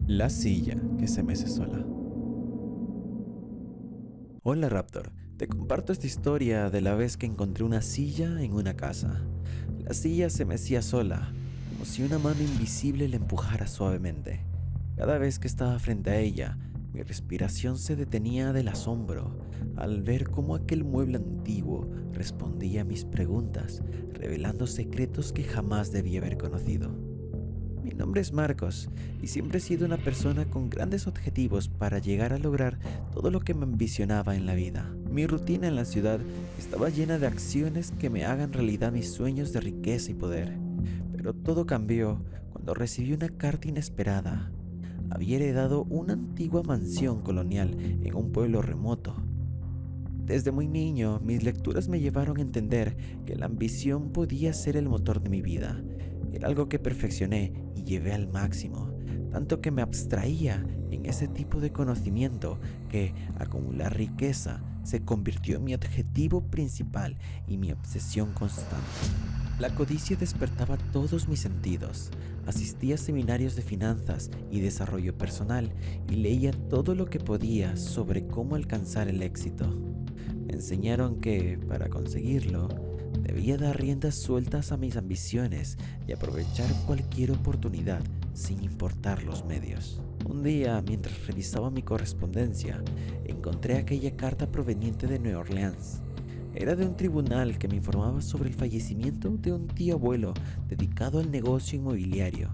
La silla que se mece sola. Hola Raptor, te comparto esta historia de la vez que encontré una silla en una casa. La silla se mecía sola, como si una mano invisible la empujara suavemente. Cada vez que estaba frente a ella, mi respiración se detenía del asombro al ver cómo aquel mueble antiguo respondía a mis preguntas, revelando secretos que jamás debí haber conocido. Mi nombre es Marcos y siempre he sido una persona con grandes objetivos para llegar a lograr todo lo que me ambicionaba en la vida. Mi rutina en la ciudad estaba llena de acciones que me hagan realidad mis sueños de riqueza y poder. Pero todo cambió cuando recibí una carta inesperada. Había heredado una antigua mansión colonial en un pueblo remoto. Desde muy niño, mis lecturas me llevaron a entender que la ambición podía ser el motor de mi vida. Era algo que perfeccioné y llevé al máximo, tanto que me abstraía en ese tipo de conocimiento que acumular riqueza se convirtió en mi objetivo principal y mi obsesión constante. La codicia despertaba todos mis sentidos. Asistía a seminarios de finanzas y desarrollo personal y leía todo lo que podía sobre cómo alcanzar el éxito. Me enseñaron que, para conseguirlo, debía dar riendas sueltas a mis ambiciones y aprovechar cualquier oportunidad sin importar los medios. Un día, mientras revisaba mi correspondencia, encontré aquella carta proveniente de Nueva Orleans. Era de un tribunal que me informaba sobre el fallecimiento de un tío abuelo dedicado al negocio inmobiliario.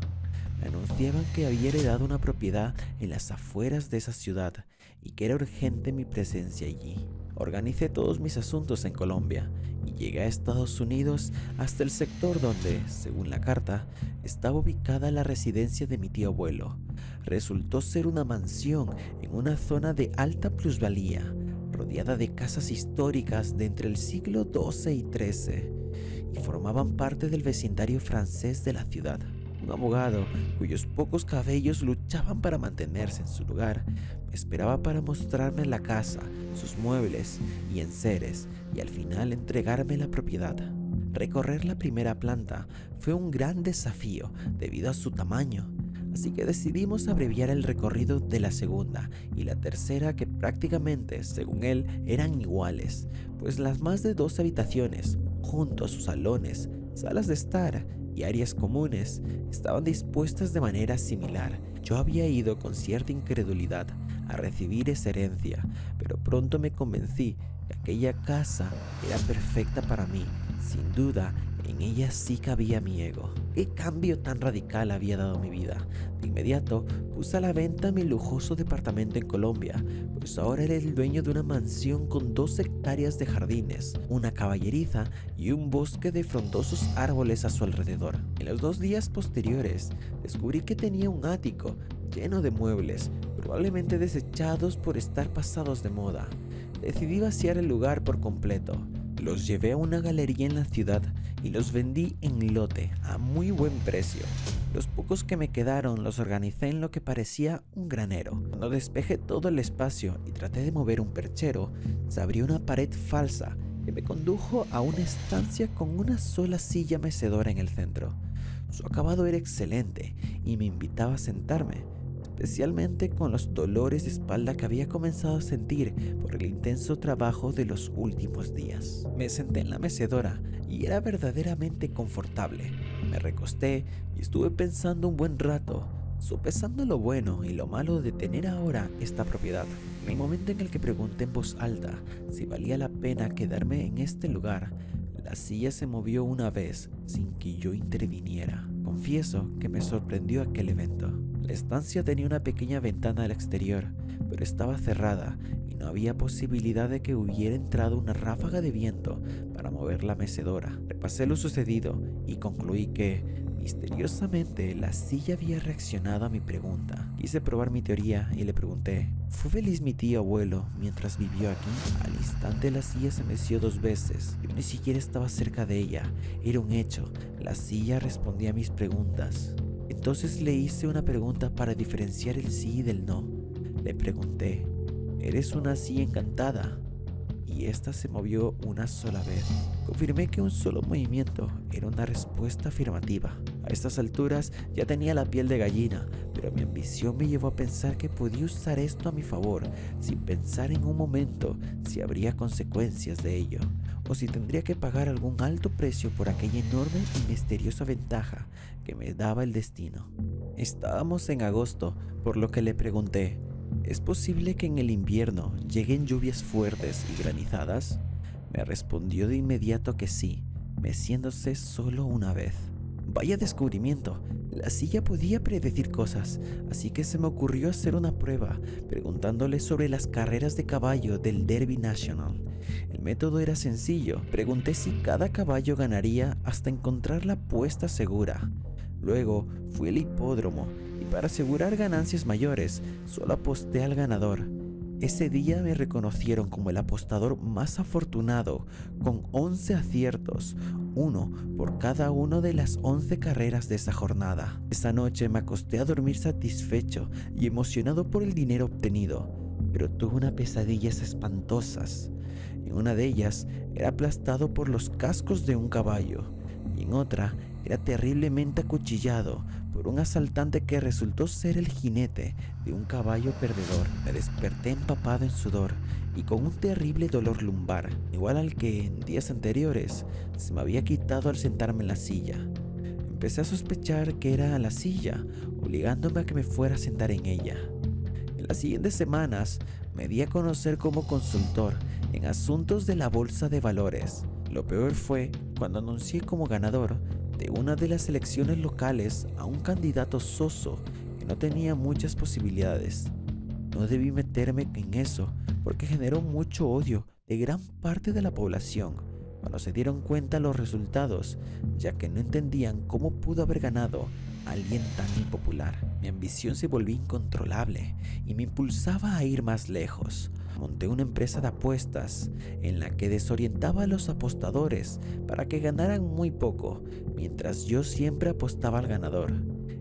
Me anunciaban que había heredado una propiedad en las afueras de esa ciudad y que era urgente mi presencia allí. Organicé todos mis asuntos en Colombia y llegué a Estados Unidos hasta el sector donde, según la carta, estaba ubicada la residencia de mi tío abuelo. Resultó ser una mansión en una zona de alta plusvalía, rodeada de casas históricas de entre el siglo XII y XIII, y formaban parte del vecindario francés de la ciudad. Un abogado, cuyos pocos cabellos luchaban para mantenerse en su lugar, me esperaba para mostrarme la casa, sus muebles y enseres, y al final entregarme la propiedad. Recorrer la primera planta fue un gran desafío debido a su tamaño, así que decidimos abreviar el recorrido de la segunda y la tercera, que prácticamente, según él, eran iguales, pues las más de 2 habitaciones, junto a sus salones, salas de estar y áreas comunes, estaban dispuestas de manera similar. Yo había ido con cierta incredulidad a recibir esa herencia, pero pronto me convencí que aquella casa era perfecta para mí. Sin duda, en ella sí cabía mi ego. ¿Qué cambio tan radical había dado mi vida? De inmediato puse a la venta mi lujoso departamento en Colombia, pues ahora era el dueño de una mansión con 2 hectáreas de jardines, una caballeriza y un bosque de frondosos árboles a su alrededor. En los 2 días posteriores, descubrí que tenía un ático lleno de muebles, probablemente desechados por estar pasados de moda. Decidí vaciar el lugar por completo. Los llevé a una galería en la ciudad y los vendí en lote a muy buen precio. Los pocos que me quedaron los organicé en lo que parecía un granero. Cuando despejé todo el espacio y traté de mover un perchero, se abrió una pared falsa que me condujo a una estancia con una sola silla mecedora en el centro. Su acabado era excelente y me invitaba a sentarme, especialmente con los dolores de espalda que había comenzado a sentir por el intenso trabajo de los últimos días. Me senté en la mecedora y era verdaderamente confortable. Me recosté y estuve pensando un buen rato, sopesando lo bueno y lo malo de tener ahora esta propiedad. En el momento en el que pregunté en voz alta si valía la pena quedarme en este lugar, la silla se movió una vez sin que yo interviniera. Confieso que me sorprendió aquel evento. La estancia tenía una pequeña ventana al exterior, pero estaba cerrada y no había posibilidad de que hubiera entrado una ráfaga de viento para mover la mecedora. Repasé lo sucedido y concluí que, misteriosamente, la silla había reaccionado a mi pregunta. Quise probar mi teoría y le pregunté: ¿fue feliz mi tío abuelo mientras vivió aquí? Al instante la silla se meció 2 veces. Yo ni siquiera estaba cerca de ella. Era un hecho. La silla respondía a mis preguntas. Entonces le hice una pregunta para diferenciar el sí del no. Le pregunté: ¿eres una silla encantada? Y esta se movió una sola vez. Confirmé que un solo movimiento era una respuesta afirmativa. A estas alturas ya tenía la piel de gallina, pero mi ambición me llevó a pensar que podía usar esto a mi favor, sin pensar en un momento si habría consecuencias de ello, o si tendría que pagar algún alto precio por aquella enorme y misteriosa ventaja que me daba el destino. Estábamos en agosto, por lo que le pregunté, ¿es posible que en el invierno lleguen lluvias fuertes y granizadas? Me respondió de inmediato que sí, meciéndose solo una vez. Vaya descubrimiento, la silla podía predecir cosas, así que se me ocurrió hacer una prueba, preguntándole sobre las carreras de caballo del Derby National. El método era sencillo, pregunté si cada caballo ganaría hasta encontrar la apuesta segura. Luego fui al hipódromo y para asegurar ganancias mayores, solo aposté al ganador. Ese día me reconocieron como el apostador más afortunado, con 11 aciertos, uno por cada una de las 11 carreras de esa jornada. Esa noche me acosté a dormir satisfecho y emocionado por el dinero obtenido, pero tuve unas pesadillas espantosas. En una de ellas era aplastado por los cascos de un caballo, y en otra era terriblemente acuchillado por un asaltante que resultó ser el jinete de un caballo perdedor. Me desperté empapado en sudor y con un terrible dolor lumbar, igual al que en días anteriores se me había quitado al sentarme en la silla. Empecé a sospechar que era la silla, obligándome a que me fuera a sentar en ella. En las siguientes semanas me di a conocer como consultor en asuntos de la bolsa de valores. Lo peor fue cuando anuncié como ganador de una de las elecciones locales a un candidato soso que no tenía muchas posibilidades. No debí meterme en eso porque generó mucho odio de gran parte de la población cuando se dieron cuenta los resultados, ya que no entendían cómo pudo haber ganado alguien tan impopular. Mi ambición se volvió incontrolable y me impulsaba a ir más lejos. Monté una empresa de apuestas en la que desorientaba a los apostadores para que ganaran muy poco, mientras yo siempre apostaba al ganador.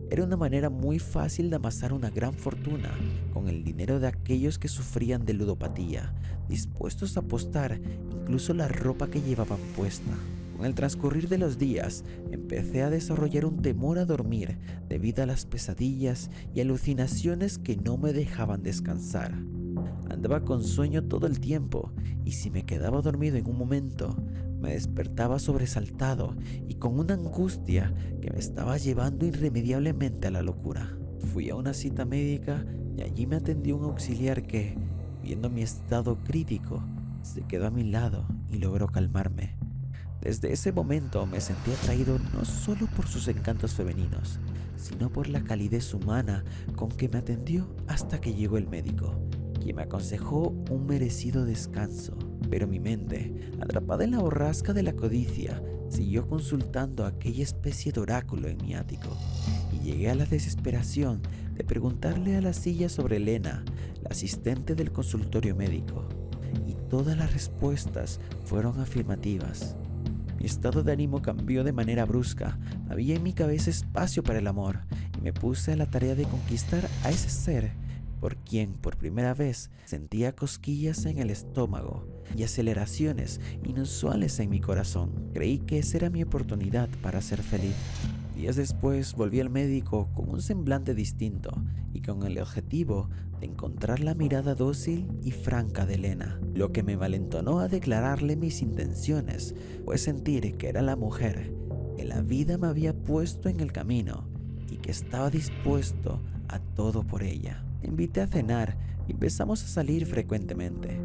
Era una manera muy fácil de amasar una gran fortuna con el dinero de aquellos que sufrían de ludopatía, dispuestos a apostar incluso la ropa que llevaban puesta. Con el transcurrir de los días, empecé a desarrollar un temor a dormir debido a las pesadillas y alucinaciones que no me dejaban descansar. Andaba con sueño todo el tiempo y si me quedaba dormido en un momento, me despertaba sobresaltado y con una angustia que me estaba llevando irremediablemente a la locura. Fui a una cita médica y allí me atendió un auxiliar que, viendo mi estado crítico, se quedó a mi lado y logró calmarme. Desde ese momento me sentí atraído no solo por sus encantos femeninos, sino por la calidez humana con que me atendió hasta que llegó el médico, quien me aconsejó un merecido descanso. Pero mi mente, atrapada en la borrasca de la codicia, siguió consultando aquella especie de oráculo en mi ático, y llegué a la desesperación de preguntarle a la silla sobre Elena, la asistente del consultorio médico, y todas las respuestas fueron afirmativas. Mi estado de ánimo cambió de manera brusca. Había en mi cabeza espacio para el amor y me puse a la tarea de conquistar a ese ser por quien por primera vez sentía cosquillas en el estómago y aceleraciones inusuales en mi corazón. Creí que esa era mi oportunidad para ser feliz. Días después volví al médico con un semblante distinto y con el objetivo de encontrar la mirada dócil y franca de Elena. Lo que me valentonó a declararle mis intenciones fue sentir que era la mujer que la vida me había puesto en el camino y que estaba dispuesto a todo por ella. La invité a cenar y empezamos a salir frecuentemente.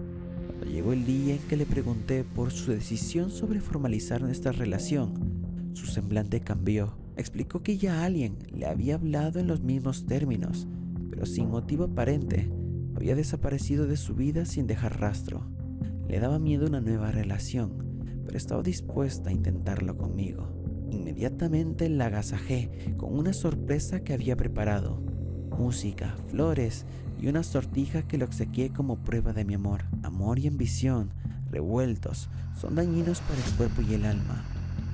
Cuando llegó el día en que le pregunté por su decisión sobre formalizar nuestra relación, su semblante cambió. Explicó que ya alguien le había hablado en los mismos términos, pero sin motivo aparente. Había desaparecido de su vida sin dejar rastro. Le daba miedo una nueva relación, pero estaba dispuesta a intentarlo conmigo. Inmediatamente la agasajé con una sorpresa que había preparado: música, flores y una sortija que le obsequié como prueba de mi amor. Amor y ambición, revueltos, son dañinos para el cuerpo y el alma.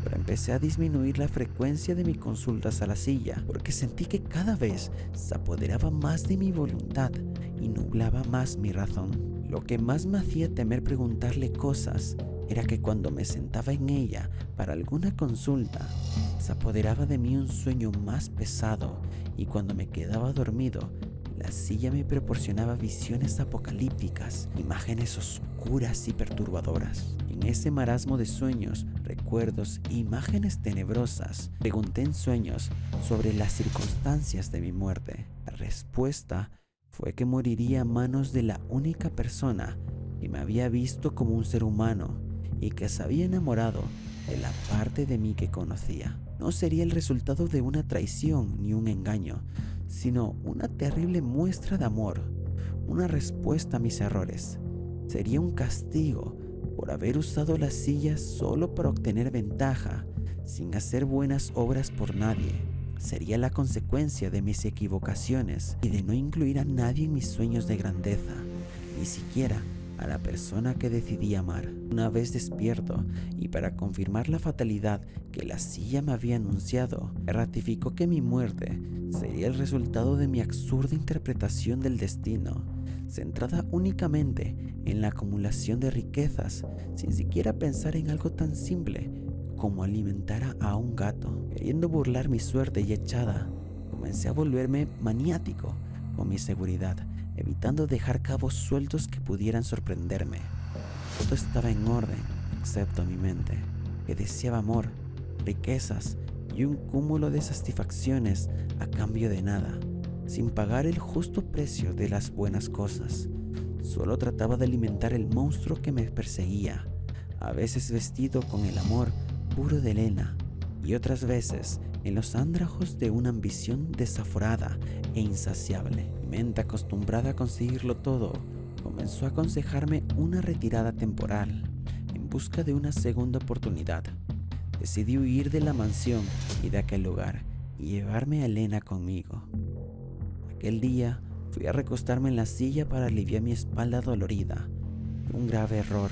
Pero empecé a disminuir la frecuencia de mis consultas a la silla, porque sentí que cada vez se apoderaba más de mi voluntad y nublaba más mi razón. Lo que más me hacía temer preguntarle cosas era que cuando me sentaba en ella para alguna consulta, se apoderaba de mí un sueño más pesado, y cuando me quedaba dormido, la silla me proporcionaba visiones apocalípticas, imágenes oscuras y perturbadoras. En ese marasmo de sueños, recuerdos e imágenes tenebrosas, pregunté en sueños sobre las circunstancias de mi muerte. La respuesta fue que moriría a manos de la única persona que me había visto como un ser humano y que se había enamorado de la parte de mí que conocía. No sería el resultado de una traición ni un engaño, sino una terrible muestra de amor, una respuesta a mis errores. Sería un castigo por haber usado la silla solo para obtener ventaja, sin hacer buenas obras por nadie. Sería la consecuencia de mis equivocaciones y de no incluir a nadie en mis sueños de grandeza, ni siquiera a la persona que decidí amar. Una vez despierto, y para confirmar la fatalidad que la silla me había anunciado, ratificó que mi muerte sería el resultado de mi absurda interpretación del destino, centrada únicamente en la acumulación de riquezas, sin siquiera pensar en algo tan simple como alimentar a un gato. Queriendo burlar mi suerte y echada, comencé a volverme maniático con mi seguridad, evitando dejar cabos sueltos que pudieran sorprenderme. Todo estaba en orden, excepto mi mente, que deseaba amor, riquezas y un cúmulo de satisfacciones a cambio de nada, sin pagar el justo precio de las buenas cosas. Solo trataba de alimentar el monstruo que me perseguía, a veces vestido con el amor puro de Elena, y otras veces en los andrajos de una ambición desaforada e insaciable. Mi mente, acostumbrada a conseguirlo todo, comenzó a aconsejarme una retirada temporal en busca de una segunda oportunidad. Decidí huir de la mansión y de aquel lugar y llevarme a Elena conmigo. Aquel día fui a recostarme en la silla para aliviar mi espalda dolorida. Un grave error.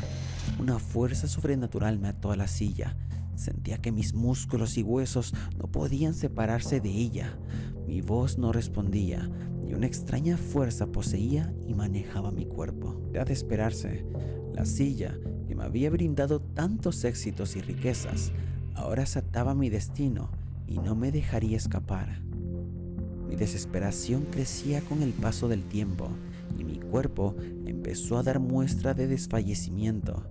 Una fuerza sobrenatural me ató a la silla. Sentía que mis músculos y huesos no podían separarse de ella. Mi voz no respondía y una extraña fuerza poseía y manejaba mi cuerpo. Era de esperarse. La silla, que me había brindado tantos éxitos y riquezas, ahora se ataba a mi destino y no me dejaría escapar. Mi desesperación crecía con el paso del tiempo y mi cuerpo empezó a dar muestra de desfallecimiento.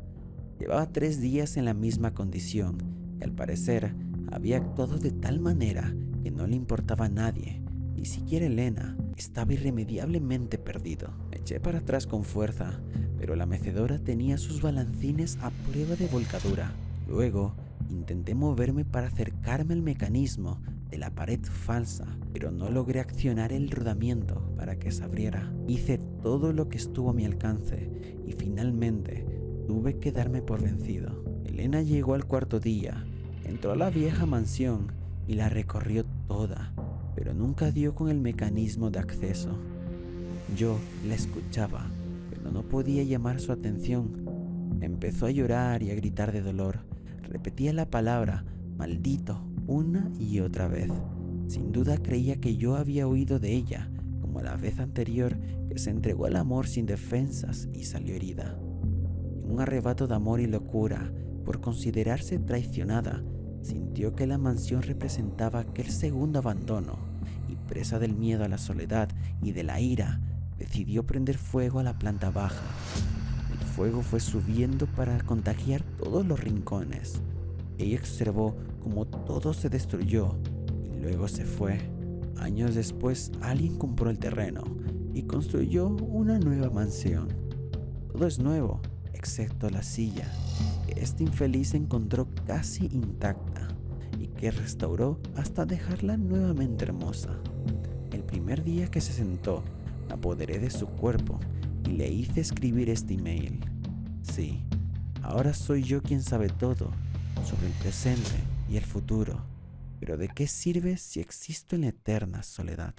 Llevaba 3 días en la misma condición y al parecer había actuado de tal manera que no le importaba a nadie, ni siquiera Elena. Estaba irremediablemente perdido. Me eché para atrás con fuerza, pero la mecedora tenía sus balancines a prueba de volcadura. Luego intenté moverme para acercarme al mecanismo de la pared falsa, pero no logré accionar el rodamiento para que se abriera. Hice todo lo que estuvo a mi alcance y finalmente tuve que darme por vencido. Elena llegó al 4.º día, entró a la vieja mansión y la recorrió toda, pero nunca dio con el mecanismo de acceso. Yo la escuchaba, pero no podía llamar su atención. Empezó a llorar y a gritar de dolor. Repetía la palabra maldito una y otra vez. Sin duda creía que yo había huido de ella, como la vez anterior que se entregó al amor sin defensas y salió herida. En un arrebato de amor y locura, por considerarse traicionada, sintió que la mansión representaba aquel segundo abandono y, presa del miedo a la soledad y de la ira, decidió prender fuego a la planta baja. El fuego fue subiendo para contagiar todos los rincones. Ella observó cómo todo se destruyó y luego se fue. Años después, alguien compró el terreno y construyó una nueva mansión. Todo es nuevo, excepto la silla, que este infeliz encontró casi intacta y que restauró hasta dejarla nuevamente hermosa. El primer día que se sentó, me apoderé de su cuerpo y le hice escribir este email. Sí, ahora soy yo quien sabe todo sobre el presente y el futuro, pero ¿de qué sirve si existo en la eterna soledad?